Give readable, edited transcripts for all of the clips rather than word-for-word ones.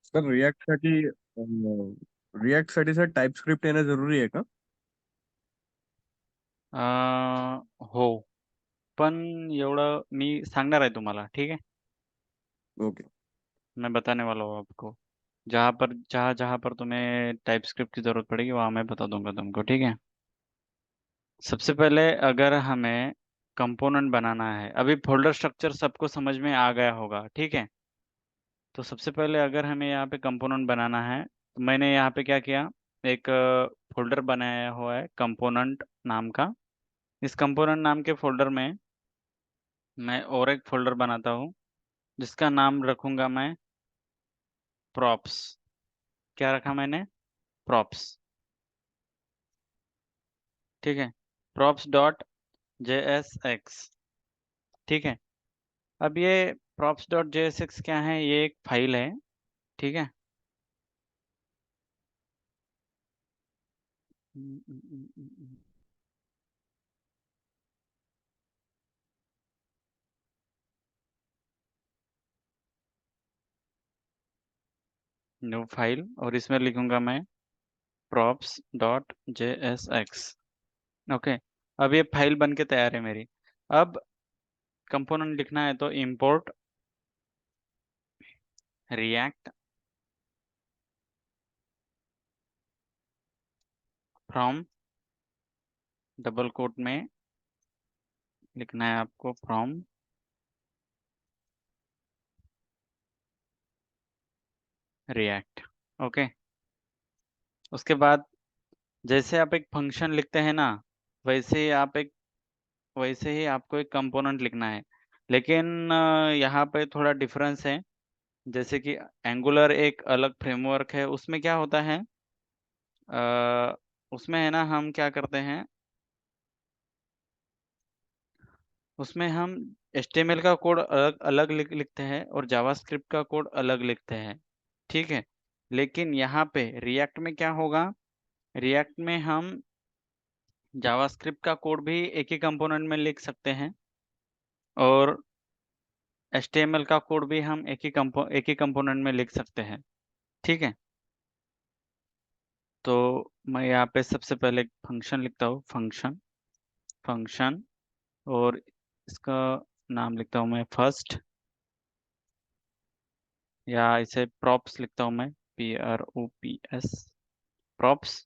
Sir रिॲक्टसाठी sir TypeScript येणं जरुरी आहे का? हो, पण एवढं मी सांगणार आहे तुम्हाला, ठीक है? ओके. मैं बताने वाला हूँ आपको। जहाँ जहाँ पर तुम्हें टाइपस्क्रिप्ट की ज़रूरत पड़ेगी वहाँ मैं बता दूंगा तुमको, ठीक है? सबसे पहले अगर हमें कंपोनेंट बनाना है, अभी फोल्डर स्ट्रक्चर सबको समझ में आ गया होगा, ठीक है? तो सबसे पहले अगर हमें यहाँ पे कंपोनेंट बनाना है, तो मैंने यहाँ पे क्या किया, एक फोल्डर बनाया हुआ है कंपोनेंट नाम का। इस कंपोनेंट नाम के फोल्डर में मैं और एक फोल्डर बनाता हूँ, जिसका नाम रखूंगा मैं प्रॉप्स। क्या रखा मैंने? प्रॉप्स, ठीक है? प्रॉप्स डॉट JSX, ठीक है? अब ये props डॉट JSX क्या है? ये एक फाइल है, ठीक है? न्यू फाइल, और इसमें लिखूंगा मैं props डॉट JSX, ओके? अब ये फाइल बन के तैयार है मेरी। अब कंपोनेंट लिखना है तो import react from, double quote में लिखना है आपको from react, ओके? उसके बाद जैसे आप एक फंक्शन लिखते हैं ना, वैसे ही वैसे ही आपको एक कंपोनेंट लिखना है। लेकिन यहाँ पे थोड़ा डिफरेंस है। जैसे कि एंगुलर एक अलग फ्रेमवर्क है, उसमें क्या होता है, अ, उसमें है ना, हम क्या करते हैं, उसमें हम HTML का कोड अलग अलग लिखते हैं और जावास्क्रिप्ट का कोड अलग लिखते हैं, ठीक है? लेकिन यहाँ पे रिएक्ट में क्या होगा, रिएक्ट में हम जावास्क्रिप्ट का कोड भी एक ही कंपोनेंट में लिख सकते हैं, और HTML का कोड भी हम एक ही कंपोनेंट में लिख सकते हैं, ठीक है? तो मैं यहाँ पे सबसे पहले एक फंक्शन लिखता हूँ, फंक्शन फंक्शन, और इसका नाम लिखता हूँ मैं फर्स्ट, या इसे प्रॉप्स लिखता हूँ मैं, PROPS, प्रॉप्स,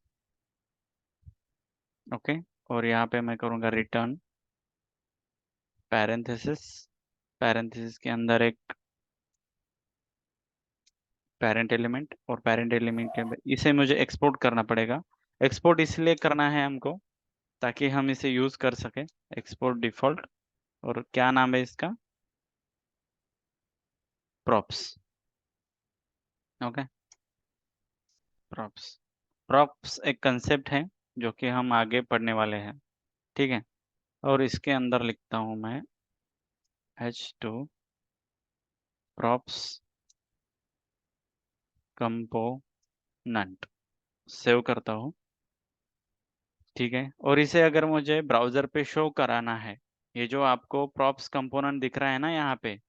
ओके? और यहाँ पे मैं करूँगा रिटर्न पैरेंथेसिस, पैरेंथेसिस के अंदर एक पेरेंट एलिमेंट, और पेरेंट एलिमेंट के अंदर इसे मुझे एक्सपोर्ट करना पड़ेगा। एक्सपोर्ट इसलिए करना है हमको ताकि हम इसे यूज कर सके। एक्सपोर्ट डिफॉल्ट, और क्या नाम है इसका? Props, okay? प्रॉप्स, प्रॉप्स एक कंसेप्ट है जो कि हम आगे पढ़ने वाले हैं, ठीक है? और इसके अंदर लिखता हूँ मैं H2 प्रॉप्स कंपोनेंट, सेव करता हूँ, ठीक है? और इसे अगर मुझे ब्राउजर पे शो कराना है, ये जो आपको प्रॉप्स कंपोनेंट दिख रहा है ना यहाँ पे,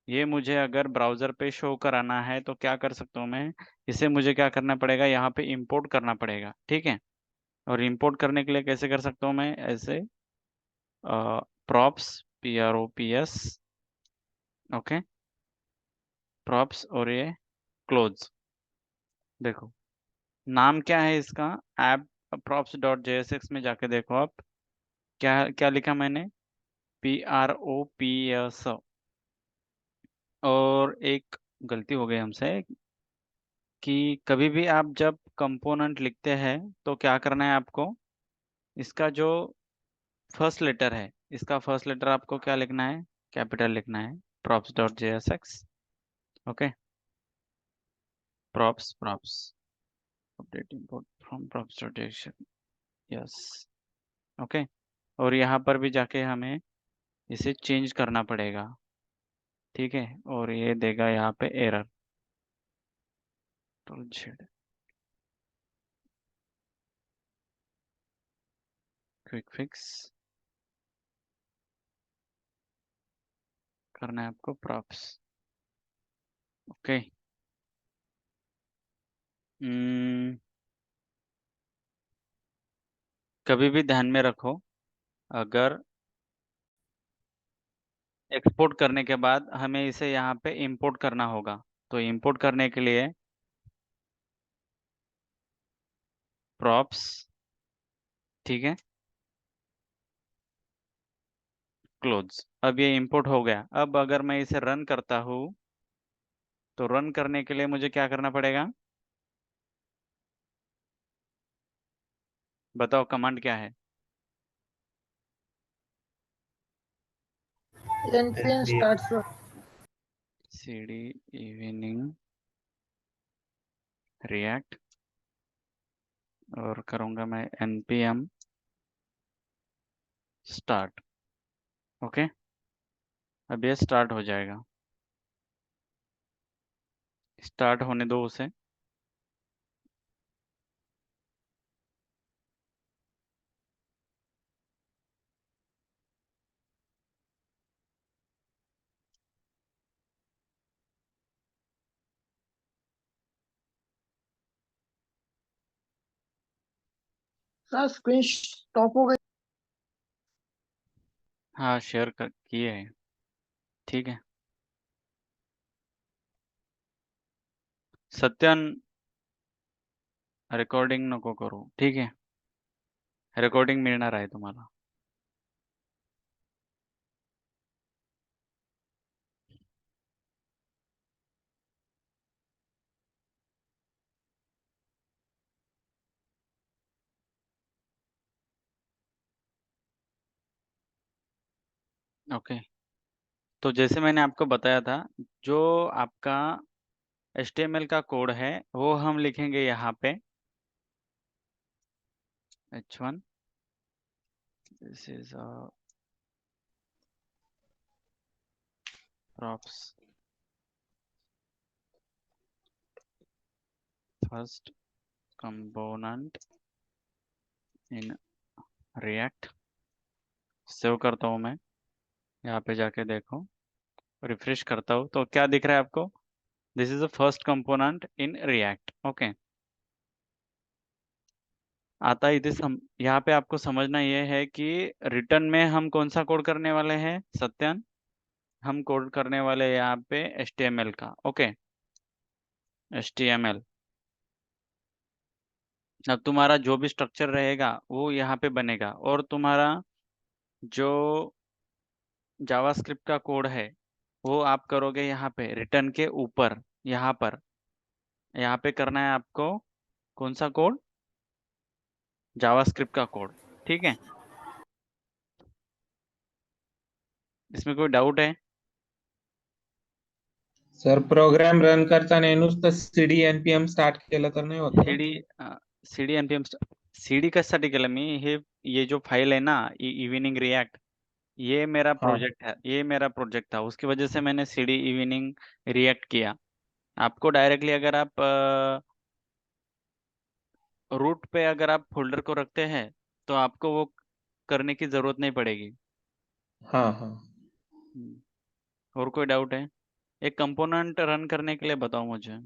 ये मुझे अगर ब्राउज़र पे शो कराना है तो क्या कर सकता हूँ मैं, इसे मुझे क्या करना पड़ेगा, यहाँ पे इंपोर्ट करना पड़ेगा, ठीक है? और इंपोर्ट करने के लिए कैसे कर सकता हूँ मैं, ऐसे प्रॉप्स, PROPS, ओके? प्रॉप्स, और ये क्लोज। देखो नाम क्या है इसका, ऐप प्रॉप्स डॉट JSX में जाके देखो आप, क्या क्या लिखा मैंने, PROPS। और एक गलती हो गई हमसे, कि कभी भी आप जब कंपोनेंट लिखते हैं तो क्या करना है आपको, इसका जो फर्स्ट लेटर है, इसका फर्स्ट लेटर आपको क्या लिखना है, कैपिटल लिखना है, props dot JSX, okay? Props update import from props dot JSX, yes, okay? और यहाँ पर भी जाके हमें इसे चेंज करना पड़ेगा, ठीक है? और ये देगा यहाँ पे एरर, तो जेड क्विक फिक्स करना है आपको, प्रॉप्स, ओके? हम्म, कभी भी ध्यान में रखो, अगर एक्सपोर्ट करने के बाद हमें इसे यहाँ पे इंपोर्ट करना होगा, तो इंपोर्ट करने के लिए प्रॉप्स, ठीक है, क्लोथ्स। अब ये इंपोर्ट हो गया। अब अगर मैं इसे रन करता हूँ, तो रन करने के लिए मुझे क्या करना पड़ेगा? बताओ कमांड क्या है? npm start from cd evening react, और करूंगा मैं npm स्टार्ट। ओके, अब ये स्टार्ट हो जाएगा। स्टार्ट होने दो उसे। सर स्क्रीन स्टॉप हो गई। हाँ, शेयर कर किए है, ठीक है। सत्यन, रेकॉर्डिंग नको करू, ठीक है? रेकॉर्डिंग मिळणार आहे तुम्हाला। ओके, तो जैसे मैंने आपको बताया था, जो आपका HTML का कोड है वो हम लिखेंगे यहाँ पे h1, this is props first component in react। Save करता हूँ मैं, यहाँ पे जाके देखो, रिफ्रेश करता हूँ तो क्या दिख रहा है आपको? This is the first component in React. Okay, आता इधर यहाँ पे आपको समझना ये है कि रिटर्न में हम कौन सा कोड करने वाले हैं सत्यन? हम कोड करने वाले हैं यहाँ पे HTML का। Okay, HTML। अब तुम्हारा जो भी स्ट्रक्चर रहेगा वो यहाँ पे बनेगा, और तुम्हारा जो जावास्क्रिप्ट का कोड है वो आप करोगे यहाँ पे रिटर्न के ऊपर। यहाँ पे करना है आपको कौन सा कोड? जावास्क्रिप्ट का कोड, ठीक है? इसमें कोई डाउट है? सर प्रोग्राम रन करताना नुसतं सीडी एनपीएम स्टार्ट केलं तर नाही होत का? सीडी सीडी एनपीएम सीडी कशासाठी केलं मी हे? ये जो फाइल है ना, इवनिंग रिएक्ट, ये मेरा हाँ प्रोजेक्ट है, ये मेरा प्रोजेक्ट था, उसकी वजह से मैंने सीडी इवनिंग रिएक्ट किया। आपको डायरेक्टली अगर आप रूट पे अगर आप फोल्डर को रखते हैं तो आपको वो करने की जरूरत नहीं पड़ेगी। हाँ हाँ और कोई डाउट है? एक कंपोनेंट रन करने के लिए बताओ मुझे।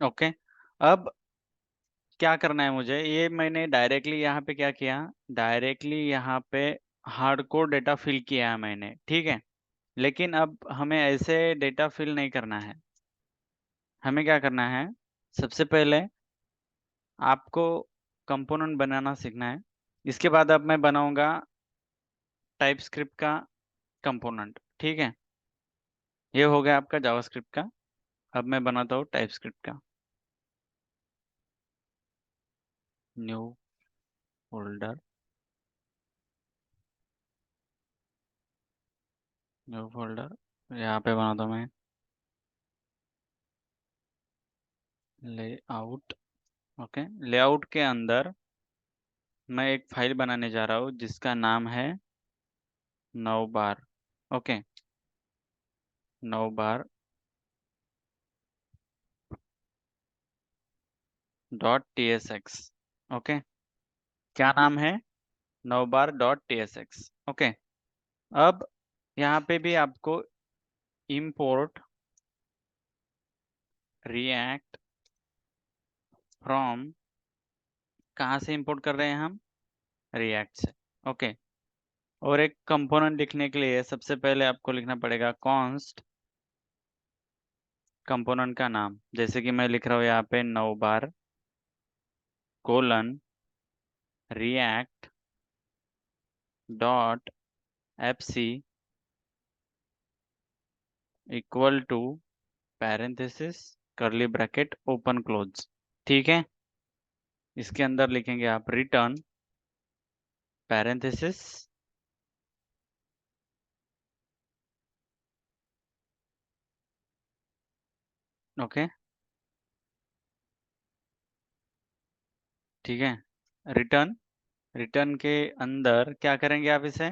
ओके, अब क्या करना है मुझे? ये मैंने डायरेक्टली यहाँ पे क्या किया, डायरेक्टली यहाँ पे हार्डकोर डेटा फिल किया है मैंने, ठीक है? लेकिन अब हमें ऐसे डेटा फिल नहीं करना है। हमें क्या करना है? सबसे पहले आपको कंपोनेंट बनाना सीखना है। इसके बाद अब मैं बनाऊंगा टाइपस्क्रिप्ट का कंपोनेंट, ठीक है? ये हो गया आपका जावास्क्रिप्ट का। अब मैं बनाता हूँ टाइपस्क्रिप्ट का। न्यू फोल्डर, न्यू फोल्डर, यहाँ पे बनाता हूँ मैं लेआउट। ओके, लेआउट के अंदर मैं एक फाइल बनाने जा रहा हूँ जिसका नाम है 9 बार। ओके, 9 बार .tsx। ओके, क्या नाम है? 9 बार .tsx। ओके, अब यहाँ पे भी आपको import react from, कहाँ से इंपोर्ट कर रहे हैं हम? रिएक्ट से। ओके, और एक कंपोनेंट लिखने के लिए सबसे पहले आपको लिखना पड़ेगा कॉन्स्ट कंपोनेंट का नाम, जैसे कि मैं लिख रहा हूँ यहाँ पे navbar colon react dot fc equal to parenthesis curly bracket open close. ठीक है, इसके अंदर लिखेंगे आप रिटर्न पैरेंथेसिस ओके, ठीक है, रिटर्न, रिटर्न के अंदर क्या करेंगे आप इसे,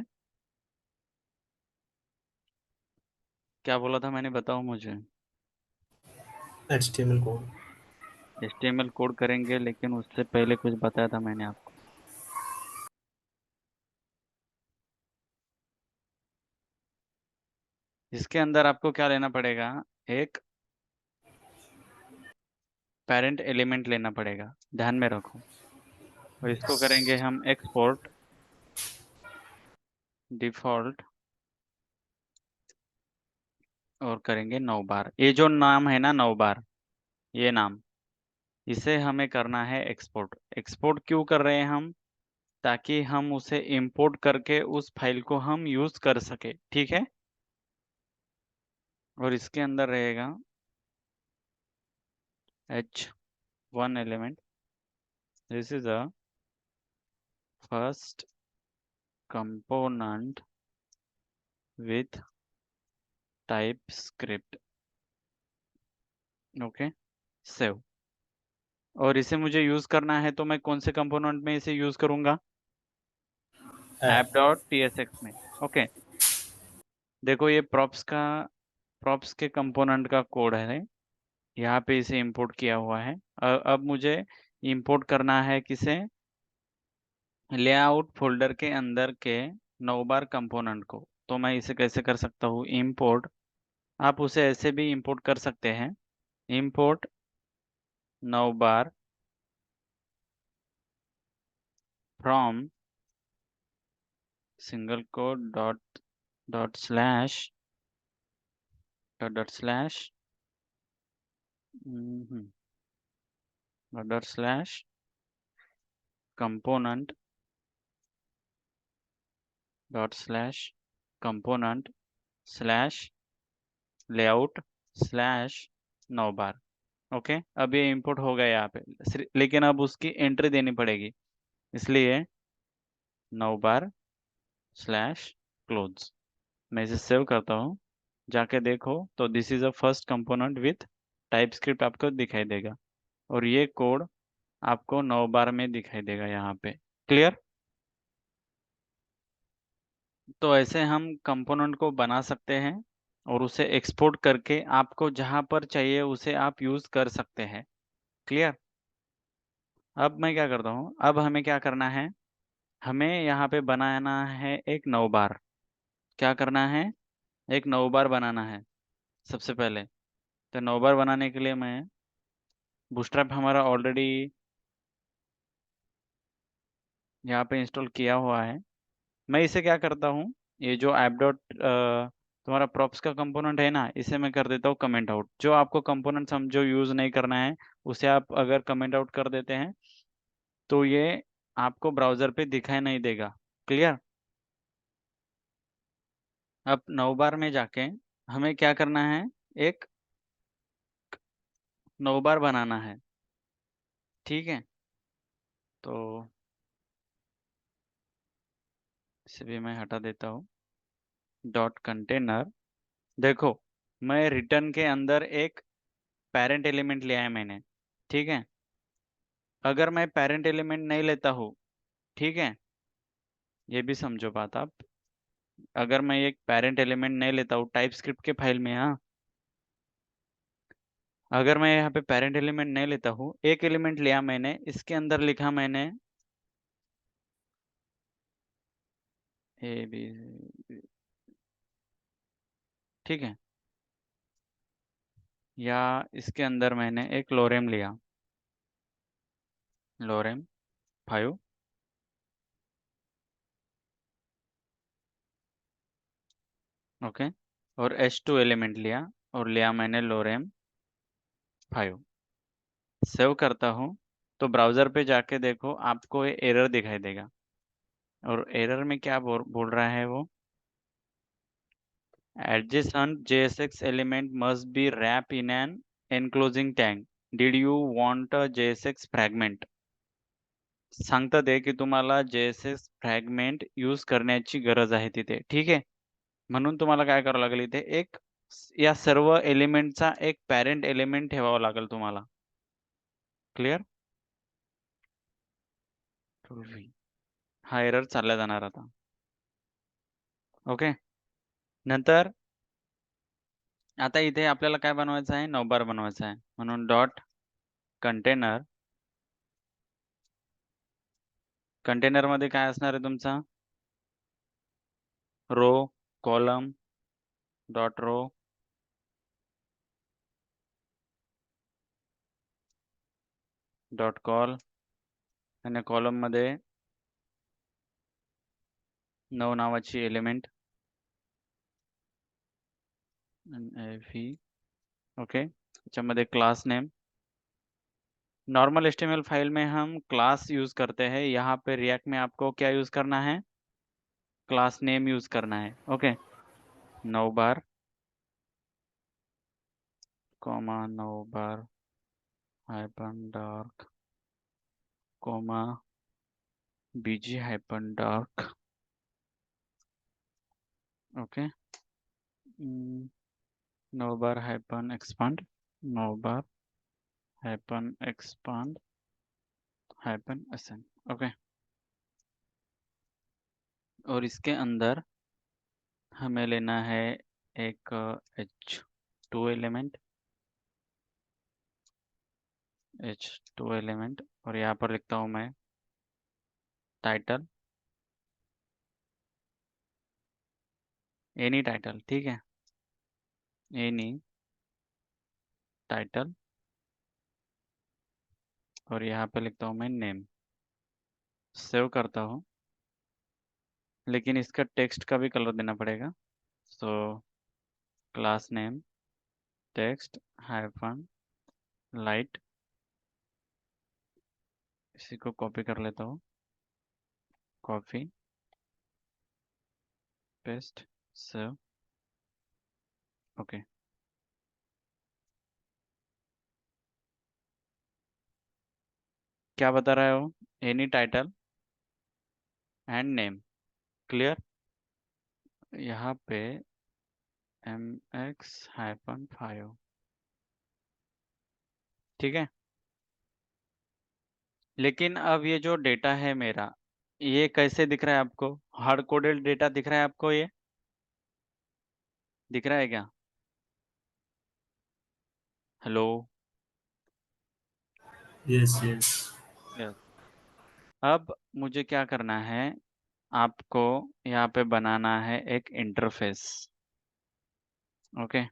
क्या बोला था मैंने, बताओ मुझे। HTML code. HTML कोड करेंगे, लेकिन उससे पहले कुछ बताया था मैंने आपको। इसके अंदर आपको क्या लेना पड़ेगा, एक पेरेंट एलिमेंट लेना पड़ेगा, ध्यान में रखो। और इसको करेंगे हम एक्सपोर्ट डिफॉल्ट और करेंगे 9 बार। ये जो नाम है ना 9 बार, ये नाम, इसे हमें करना है एक्सपोर्ट। एक्सपोर्ट क्यों कर रहे हैं हम? ताकि हम उसे इंपोर्ट करके उस फाइल को हम यूज कर सके। ठीक है, और इसके अंदर रहेगा h1 element, this is a first component with TypeScript। Okay, save. और इसे मुझे यूज करना है तो मैं कौन से कंपोनेंट में इसे यूज करूंगा? app.tsx में। ओके, देखो ये प्रॉप्स के कंपोनेंट का कोड है, यहाँ पे इसे इंपोर्ट किया हुआ है। अब मुझे इंपोर्ट करना है किसे? लेआउट फोल्डर के अंदर के 9 बार कंपोनेंट को। तो मैं इसे कैसे कर सकता हूँ? इंपोर्ट, आप उसे ऐसे भी इंपोर्ट कर सकते हैं, import 9 bar from single code dot slash dot slash dot slash component dot slash component slash layout slash 9 bar. Okay, अब ये इंपोर्ट हो गया यहाँ पे, लेकिन अब उसकी एंट्री देनी पड़ेगी, इसलिए 9 बार स्लैश क्लोज। मैं इसे सेव करता हूँ, जाके देखो तो this is a first component with TypeScript आपको दिखाई देगा, और ये कोड आपको 9 बार में दिखाई देगा यहाँ पे। क्लियर? तो ऐसे हम कंपोनेंट को बना सकते हैं और उसे एक्सपोर्ट करके आपको जहाँ पर चाहिए उसे आप यूज कर सकते हैं। क्लियर? अब मैं क्या करता हूँ, अब हमें क्या करना है, हमें यहाँ पे बनाना है एक 9 बार। क्या करना है? एक 9 बार बनाना है सबसे पहले। तो 9 बार बनाने के लिए मैं, बूटस्ट्रैप हमारा ऑलरेडी यहाँ पे इंस्टॉल किया हुआ है। मैं इसे क्या करता हूँ, ये जो ऐप डॉट तुम्हारा प्रॉप्स का कंपोनेंट है ना, इसे मैं कर देता हूँ कमेंट आउट। जो आपको कंपोनेंट समझो यूज नहीं करना है, उसे आप अगर कमेंट आउट कर देते हैं तो ये आपको ब्राउजर पे दिखाई नहीं देगा। क्लियर? अब 9 बार में जाके हमें क्या करना है, एक 9 बार बनाना है। ठीक है, तो इसे भी मैं हटा देता हूँ। डॉट कंटेनर, देखो मैं रिटर्न के अंदर एक पेरेंट एलिमेंट लिया है मैंने। ठीक है, अगर मैं पेरेंट एलिमेंट नहीं लेता हूँ, ठीक है, ये भी समझो बात आप, अगर मैं एक पेरेंट एलिमेंट नहीं लेता हूँ टाइपस्क्रिप्ट के फाइल में, हाँ, अगर मैं यहाँ पे पेरेंट एलिमेंट नहीं लेता हूँ, एक एलिमेंट लिया मैंने, इसके अंदर लिखा मैंने ए बी, ठीक है, या इसके अंदर मैंने एक लोरेम लिया, लोरेम 5, ओके, और H2 एलिमेंट लिया और लिया मैंने लोरेम 5। सेव करता हूँ तो ब्राउज़र पे जाके देखो, आपको ये एरर दिखाई देगा। और एरर में क्या बोल रहा है वो, adjacent JSX element must be wrapped in an enclosing tag. Did you want a JSX fragment? सांगता ते की तुम्हाला JSX फ्रॅगमेंट यूज करण्याची गरज आहे तिथे, ठीक आहे. म्हणून तुम्हाला काय करावं लागेल, इथे एक या सर्व एलिमेंटचा एक पॅरेंट एलिमेंट ठेवावा लागेल तुम्हाला. क्लिअर? हा एरर चालला जाणार आता. ओके, नंतर आता इथे आपल्याला काय बनवायचं आहे, नवबार बनवायचा आहे. म्हणून डॉट कंटेनर, कंटेनर मध्ये काय असणार आहे तुमचा, row column dot row dot call, आणि कॉलम मध्ये 9 नावाची एलिमेंट व्ही. ओके, त्याच्यामध्ये class name, normal HTML file में हम क्लास यूज करते हैं, यहाँ पे रिएक्ट में आपको क्या यूज करना है, क्लास नेम यूज करना है. Okay, 9 bar comma 9 bar hyphen dark comma BG hyphen dark. Okay, 9 bar hyphen expand, 9 bar hyphen expand hyphen SN. Okay, और इसके अंदर हमें लेना है एक H2 एलिमेंट, H2 एलिमेंट, और यहाँ पर लिखता हूँ मैं टाइटल, एनी टाइटल, ठीक है, एनी टाइटल, और यहाँ पे लिखता हूँ मैं नेम. सेव करता हूँ, लेकिन इसका टेक्स्ट का भी कलर देना पड़ेगा. So class name text hyphen light, इसी को कॉपी कर लेता हूँ, कॉपी पेस्ट सेव. ओके, क्या बता रहा है वो, any title and name. Clear? यहाँ पे mx-5, ठीक है. लेकिन अब ये जो डेटा है मेरा, ये कैसे दिख रहा है आपको, हार्ड कोडेड डेटा दिख रहा है आपको, ये दिख रहा है क्या? Hello, yes yes. यस. अब मुझे क्या करना है, आपको यहाँ पे बनाना है एक इंटरफेस. ओके,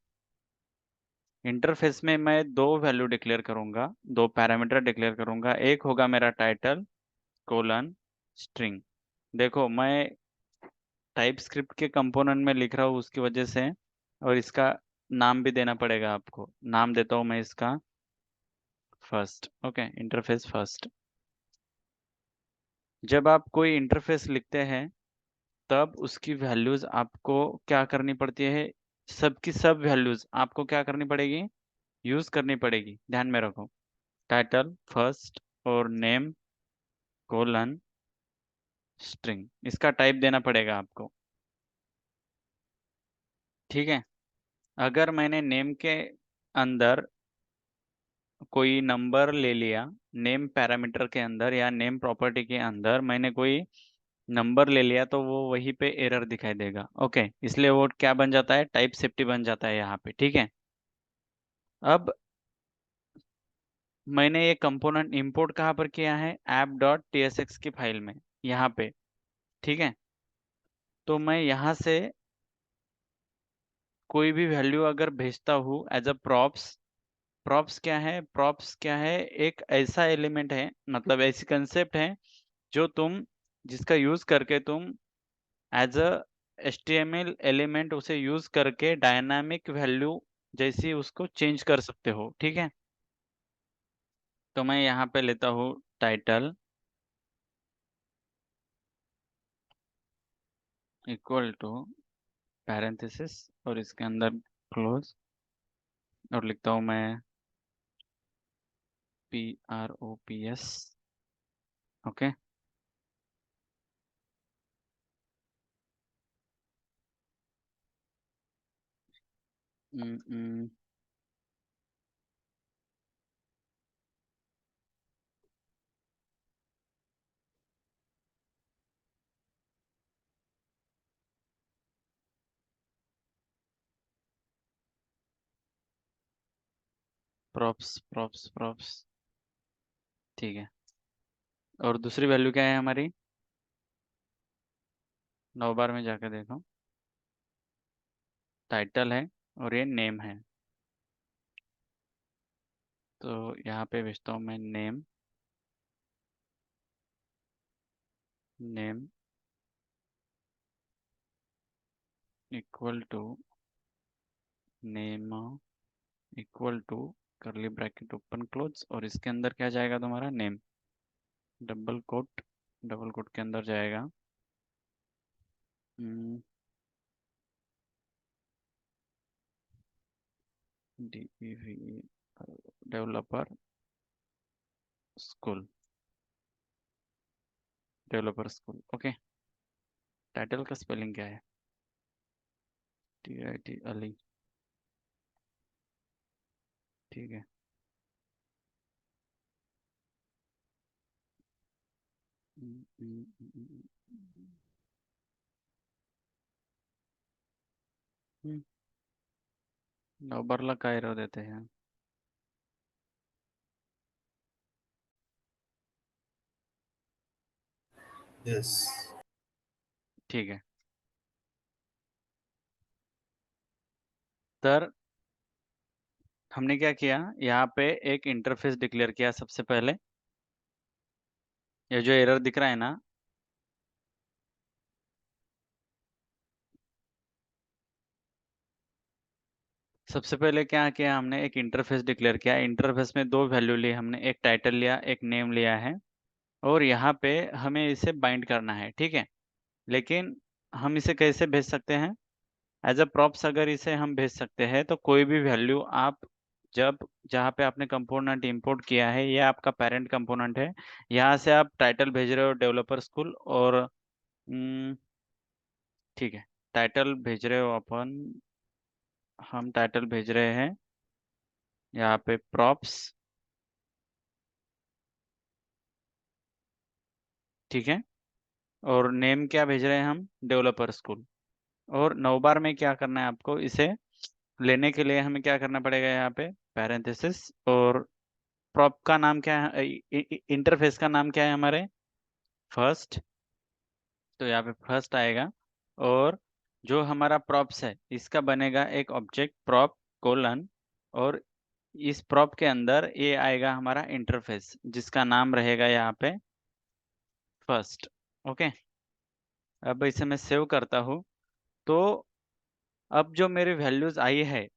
इंटरफेस में मैं 2 वैल्यू डिक्लेयर करूंगा, 2 पैरामीटर डिक्लेयर करूंगा. एक होगा मेरा टाइटल कोलन स्ट्रिंग. देखो, मैं टाइप स्क्रिप्ट के कंपोनेंट में लिख रहा हूँ उसकी वजह से, और इसका नाम भी देना पड़ेगा आपको. नाम देता हूँ मैं इसका फर्स्ट. Okay, interface first. जब आप कोई इंटरफेस लिखते हैं तब उसकी वैल्यूज आपको क्या करनी पड़ती है, सबकी सब वैल्यूज आपको क्या करनी पड़ेगी, यूज करनी पड़ेगी. ध्यान में रखो, टाइटल फर्स्ट और नेम कोलन स्ट्रिंग, इसका टाइप देना पड़ेगा आपको, ठीक है. अगर मैंने नेम के अंदर कोई नंबर ले लिया, नेम पैरामीटर के अंदर या नेम प्रॉपर्टी के अंदर मैंने कोई नंबर ले लिया, तो वो वहीं पे एरर दिखाई देगा. ओके, इसलिए वो क्या बन जाता है, टाइप सेफ्टी बन जाता है यहाँ पे, ठीक है. अब मैंने ये कंपोनेंट इंपोर्ट कहाँ पर किया है, app.tsx की फाइल में, यहाँ पे, ठीक है. तो मैं यहाँ से कोई भी वैल्यू अगर भेजता हूँ एज अ प्रॉप्स, प्रॉप्स क्या है? प्रॉप्स क्या है? एक ऐसा एलिमेंट है, मतलब ऐसी कंसेप्ट है जो तुम, जिसका यूज करके तुम एज अ HTML एलिमेंट उसे यूज करके डायनामिक वैल्यू जैसी उसको चेंज कर सकते हो, ठीक है। तो मैं यहाँ पे लेता हूँ टाइटल इक्वल टू पैरेंथेसिस और इसके अंदर क्लोज, और लिखता हूँ मैं PROPS, okay. Props props props, ठीक है। और दूसरी वैल्यू क्या है हमारी? 9 बार में जाकर देखो, टाइटल है और ये नेम है। तो यहाँ पे भेजता हूँ मैं name, name equal to name equal to curly bracket open close, और इसके अंदर क्या जाएगा तुम्हारा? Name, double quote, double quote के अंदर जाएगा DEV developer school, developer school, okay. Title का स्पेलिंग क्या है? TIT अली, ठीक है। नंबरला का एरर देते हैं। यस ठीक है, तर हमने क्या किया, यहाँ पे एक इंटरफेस डिक्लेयर किया सबसे पहले। ये जो एरर दिख रहा है ना, सबसे पहले क्या किया हमने, एक इंटरफेस डिक्लेयर किया। इंटरफेस में दो वैल्यू लिए हमने, एक टाइटल लिया, एक नेम लिया है, और यहाँ पे हमें इसे बाइंड करना है, ठीक है। लेकिन हम इसे कैसे भेज सकते हैं? एज अ प्रॉप्स अगर इसे हम भेज सकते हैं तो कोई भी वैल्यू आप जब, जहाँ पे आपने कंपोनेंट इंपोर्ट किया है, ये आपका पेरेंट कंपोनेंट है, यहाँ से आप टाइटल भेज रहे हो डेवलपर स्कूल, और ठीक है, टाइटल भेज रहे हो अपन, हम टाइटल भेज रहे हैं यहाँ पे प्रॉप्स, ठीक है। और नेम क्या भेज रहे हैं हम? Developer school. और 9 बार में क्या करना है आपको, इसे लेने के लिए हमें क्या करना पड़ेगा, यहाँ पे पैरेंथेसिस, और प्रॉप का नाम क्या है, इंटरफेस का नाम क्या है हमारे? फर्स्ट, तो यहाँ पे फर्स्ट आएगा। और जो हमारा प्रॉप्स है, इसका बनेगा एक ऑब्जेक्ट प्रॉप कोलन, और इस प्रॉप के अंदर ये आएगा हमारा इंटरफेस, जिसका नाम रहेगा यहाँ पे फर्स्ट, ओके। अब इसे मैं सेव करता हूँ। तो अब जो मेरी वैल्यूज आई है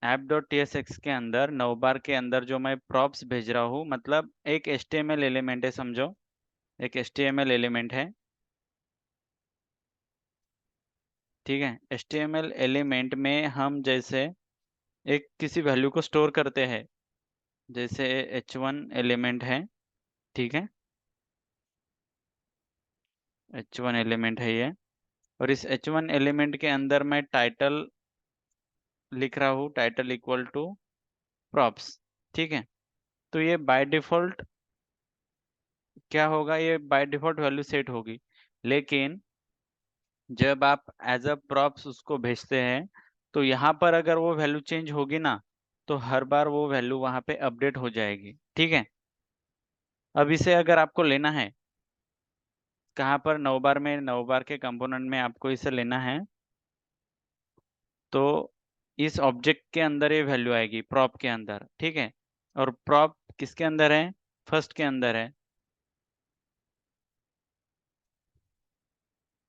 app.tsx के अंदर, 9 बार के अंदर जो मैं प्रॉप्स भेज रहा हूँ, मतलब एक HTML एलिमेंट है, समझो एक HTML एलिमेंट है, ठीक है। HTML एलिमेंट में हम जैसे एक किसी वैल्यू को स्टोर करते हैं, जैसे H1 एलिमेंट है, ठीक है, H1 एलिमेंट है ये, और इस H1 एलिमेंट के अंदर मैं टाइटल लिख रहा हूँ, टाइटल इक्वल टू प्रॉप्स, ठीक है। तो ये बाय डिफॉल्ट क्या होगा, ये बाय डिफॉल्ट वैल्यू सेट होगी। लेकिन जब आप एज अ प्रॉप्स उसको भेजते हैं, तो यहाँ पर अगर वो वैल्यू चेंज होगी ना, तो हर बार वो वैल्यू वहाँ पे अपडेट हो जाएगी, ठीक है। अब इसे अगर आपको लेना है कहाँ पर, 9 बार में, 9 बार के कंपोनेंट में आपको इसे लेना है, तो इस ऑब्जेक्ट के अंदर ये वैल्यू आएगी, प्रॉप के अंदर, ठीक है। और प्रॉप किसके अंदर है? फर्स्ट के अंदर है।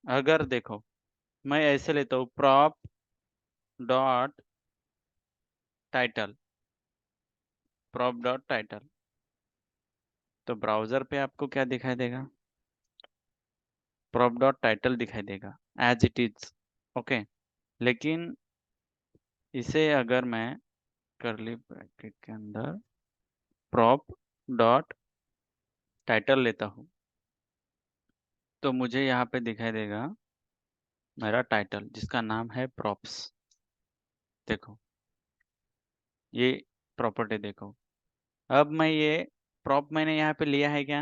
अगर देखो मैं ऐसे लेता हूँ prop dot title, prop dot title, तो ब्राउजर पे आपको क्या दिखाई देगा? प्रॉप डॉट टाइटल दिखाई देगा एज इट इज, ओके। लेकिन इसे अगर मैं करली ब्रैकेट के अंदर प्रॉप डॉट टाइटल लेता हूँ तो मुझे यहाँ पे दिखाई देगा मेरा टाइटल जिसका नाम है प्रॉप्स। देखो ये प्रॉपर्टी देखो। अब मैं ये प्रॉप मैंने यहाँ पे लिया है क्या?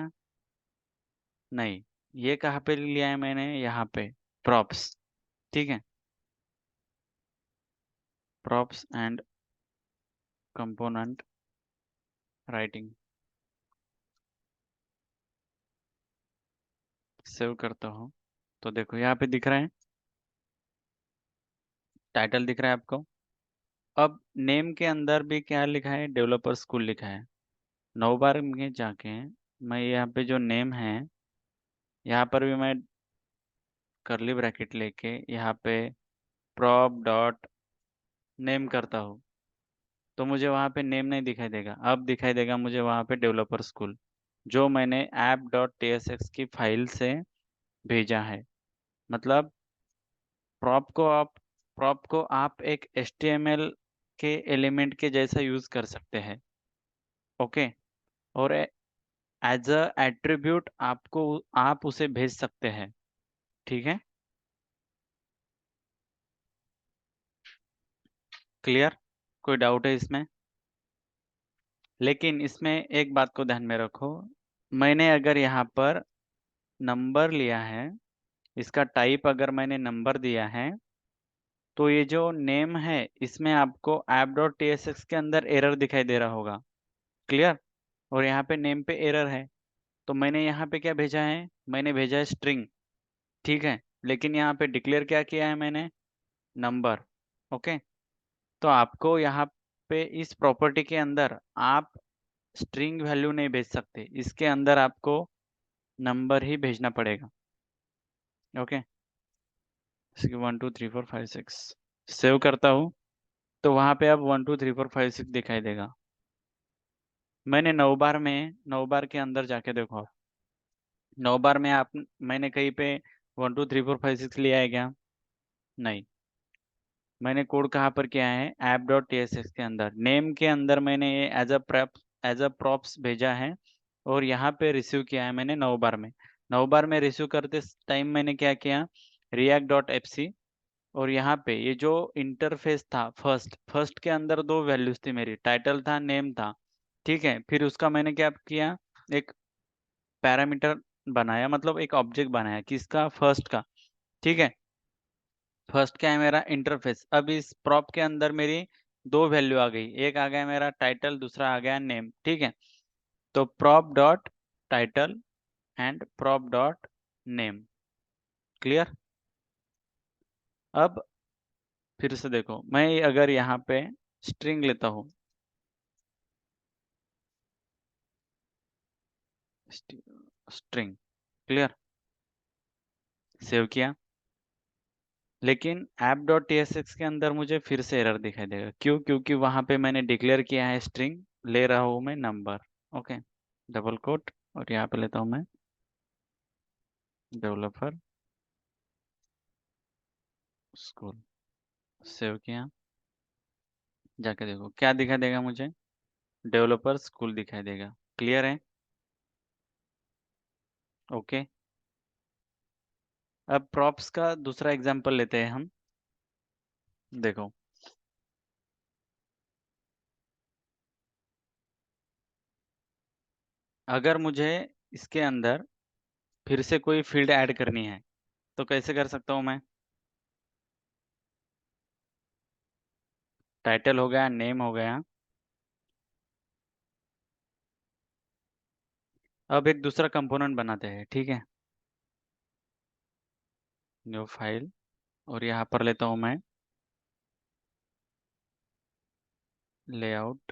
नहीं। ये कहाँ पे लिया है मैंने? यहाँ पे प्रॉप्स, ठीक है। Props and component writing, save करता हूँ तो देखो यहाँ पे दिख रहा है, टाइटल दिख रहा है आपको। अब नेम के अंदर भी क्या लिखा है? डेवलपर स्कूल लिखा है। 9 बार में जाके मैं यहाँ पे जो नेम है यहाँ पर भी मैं करली ब्रैकेट लेके यहाँ पे प्रॉप डॉट नेम करता हूँ तो मुझे वहाँ पे नेम नहीं दिखाई देगा। अब दिखाई देगा मुझे वहाँ पे डेवलपर स्कूल, जो मैंने app.tsx की फाइल से भेजा है। मतलब प्रॉप को आप एक HTML के एलिमेंट के जैसा यूज कर सकते हैं, ओके। और एज अ एट्रीब्यूट आपको आप उसे भेज सकते हैं, ठीक है। क्लियर? कोई डाउट है इसमें? लेकिन इसमें एक बात को ध्यान में रखो, मैंने अगर यहाँ पर नंबर लिया है, इसका टाइप अगर मैंने नंबर दिया है, तो ये जो नेम है इसमें आपको app.tsx के अंदर एरर दिखाई दे रहा होगा। क्लियर? और यहाँ पे नेम पे एरर है, तो मैंने यहाँ पे क्या भेजा है? मैंने भेजा है स्ट्रिंग, ठीक है। लेकिन यहाँ पे डिक्लेयर क्या किया है मैंने? Number, okay. तो आपको यहाँ पे इस प्रॉपर्टी के अंदर आप स्ट्रिंग वैल्यू नहीं भेज सकते, इसके अंदर आपको नंबर ही भेजना पड़ेगा, ओके। 1 2 3 4 5 6 सेव करता हूँ तो वहाँ पे अब 1 2 3 4 5 6 दिखाई देगा। मैंने 9 बार के अंदर जाके देखो आप, 9 बार में आप मैंने कहीं पे 1 2 3 4 5 6 लिया है क्या? नहीं। मैंने कोड कहाँ पर किया है? app.tsx के अंदर, नेम के अंदर मैंने ये एज अ प्रॉप्स भेजा है और यहाँ पे रिसीव किया है मैंने 9 बार में। 9 बार में रिसीव करते टाइम मैंने क्या किया? react.fc, और यहाँ पे ये जो इंटरफेस था फर्स्ट के अंदर 2 वैल्यूज थी मेरी, टाइटल था, नेम था, ठीक है। फिर उसका मैंने क्या किया? एक पैरामीटर बनाया, मतलब एक ऑब्जेक्ट बनाया, किसका? फर्स्ट का, ठीक है। फर्स्ट क्या है मेरा? इंटरफेस। अब इस प्रॉप के अंदर मेरी 2 वैल्यू आ गई, एक आ गया मेरा टाइटल, दूसरा आ गया नेम, ठीक है। तो prop dot title and prop dot name. Clear? अब फिर से देखो, मैं अगर यहाँ पे स्ट्रिंग लेता हूँ, स्ट्रिंग, क्लियर, सेव किया, लेकिन app.tsx के अंदर मुझे फिर से एरर दिखाई देगा। क्यों? क्योंकि वहां पे मैंने डिक्लेयर किया है स्ट्रिंग, ले रहा हूं मैं नंबर, ओके, डबल कोट, और यहाँ पे लेता हूं मैं डेवलपर स्कूल, सेव किया, जाके देखो क्या दिखाई देगा मुझे? डेवलपर स्कूल दिखाई देगा। क्लियर है? ओके। अब प्रॉप्स का दूसरा एग्जांपल लेते हैं हम। देखो अगर मुझे इसके अंदर फिर से कोई फील्ड ऐड करनी है तो कैसे कर सकता हूँ मैं? टाइटल हो गया, नेम हो गया। अब एक दूसरा कंपोनेंट बनाते हैं, ठीक है। न्यू फाइल, और यहाँ पर लेता हूँ मैं लेआउट,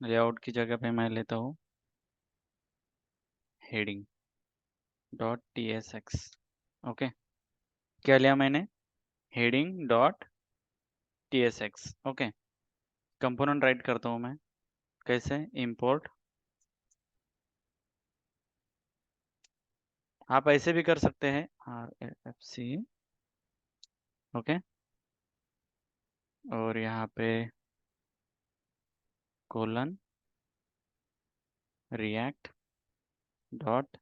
लेआउट की जगह पे मैं लेता हूँ हेडिंग डॉट tsx। ओके, क्या लिया मैंने? Heading dot tsx। Okay, component right करता हूँ मैं। कैसे? इंपोर्ट, आप ऐसे भी कर सकते हैं rfc। ओके, और यहाँ पे colon react dot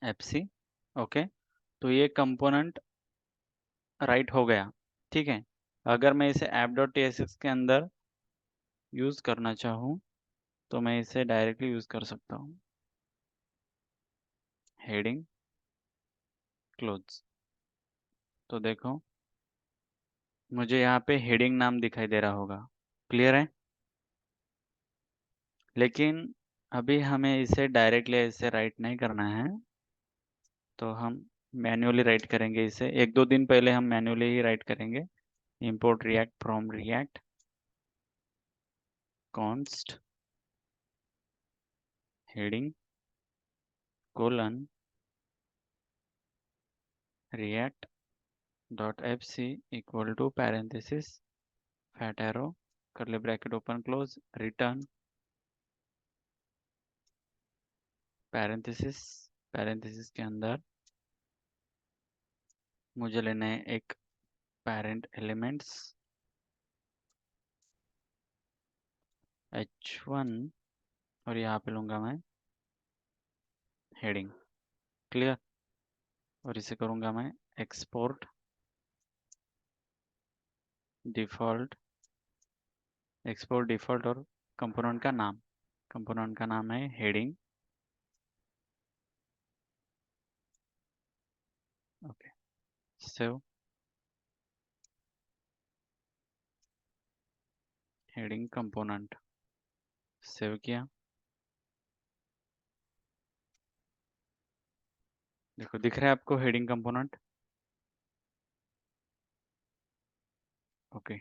fc। Okay, तो ये कंपोनेंट राइट हो गया। ठीक है, अगर मैं इसे app.tsx के अंदर यूज़ करना चाहूँ तो मैं इसे डायरेक्टली यूज़ कर सकता हूँ। हेडिंग क्लोज, तो देखो मुझे यहाँ पे हेडिंग नाम दिखाई दे रहा होगा। क्लियर है? लेकिन अभी हमें इसे डायरेक्टली ऐसे राइट नहीं करना है, तो हम मैन्युअली राइट करेंगे इसे। 1-2 दिन पहले हम मैन्युअली ही राइट करेंगे। Import react from react const heading colon react dot fc equal to parenthesis fat arrow curly bracket open close return parenthesis, parenthesis के अंदर मुझे लेना है एक पेरेंट एलिमेंट्स h1 और यहाँ पे लूँगा मैं हेडिंग। क्लियर? और इसे करूँगा मैं एक्सपोर्ट डिफ़ॉल्ट, एक्सपोर्ट डिफ़ॉल्ट और कंपोनेंट का नाम, कंपोनेंट का नाम है heading. Okay, save, heading component, save किया। देखो दिख रहा है आपको हेडिंग कंपोनेंट? ओके,